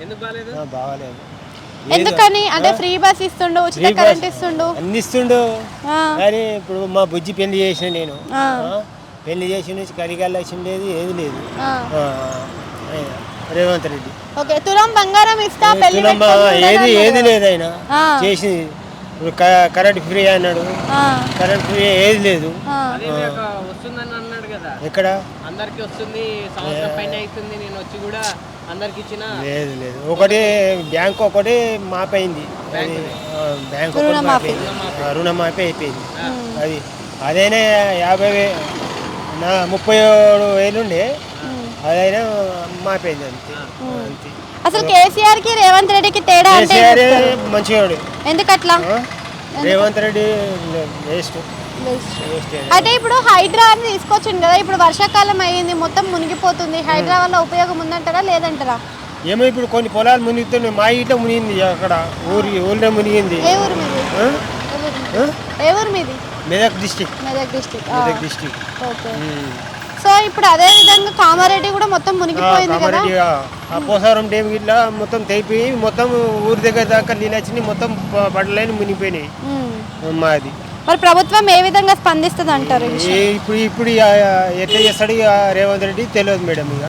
ఎందుకు బాలేదు? బాగాలేదు. ఎందుకని? అంటే ఫ్రీ బస్ ఇస్తుండు, ఉచిత కరెంట్ ఇస్తుండు, అన్ని ఇస్తుండు. కానీ ఇప్పుడు మా బుజ్జి పెళ్లి చేసిన నేను పెళ్లి చేసిన నుంచి కరిగాలి లేదు, ఏది లేదు. రేవంత్ రెడ్డి ఓకే. తులం బంగారం ఇస్తా, పెళ్లి ఏది లేదు ఆయన చేసింది. ఇప్పుడు కరెంట్ ఫ్రీ అన్నాడు, కరెంట్ ఫ్రీ ఏది లేదు. వస్తుందని అన్నాడు కదా, ఎక్కడ అందరికి వస్తుంది, సంవత్సరం పైన అవుతుంది, నేను వచ్చి కూడా అందరికి ఇచ్చిన. లేదు లేదు, ఒకటి బ్యాంక్ ఒకటి మాపైంది, బ్యాంక్ రుణమాఫీ అయిపోయింది. అది అదైనా 37,000 ఉండే, అదైనా మాపైంది అంతే. అంతే. అసలు కేసీఆర్ కి రేవంత్ రెడ్డికి తేడా అంటే మంచివాడు. ఎందుకట్లా? రేవంత్ రెడ్డి వేస్ట్. అంటే ఇప్పుడు హైడ్రా అని తీసుకొచ్చింది కదా, ఇప్పుడు వర్షాకాలం అయ్యింది, మొత్తం మునిగిపోతుంది. హైడ్రా వల్ల ఉపయోగం ఉందంటారా లేదంటారా? ఏమో ఇప్పుడు కొన్ని పొలాలు మునిగితున్నాయి, మా ఇంట్లో మునిగింది, అక్కడ ఊళ్ళో మునిగింది. ఏ ఊరు మీది? ఏ ఊరు మీది? Medak district. Medak district. Okay. So ఇప్పుడు అదే విధంగా కామారెడ్డి కూడా మొత్తం మునిగిపోయింది కదా. ఆ పోసారం డ్యామ్ ఇట్లా మొత్తం తెగిపోయి మొత్తం ఊరి దగ్గర దాకా నీళ్ళు వచ్చి మొత్తం బండ్లైన మునిగిపోయినాయి. మాది మరి ప్రభుత్వం ఏ విధంగా స్పందిస్తుంది అంటారు? ఇప్పుడు ఎట్లా చేస్తాడు రేవంత్ రెడ్డి తెలియదు మేడం. ఇక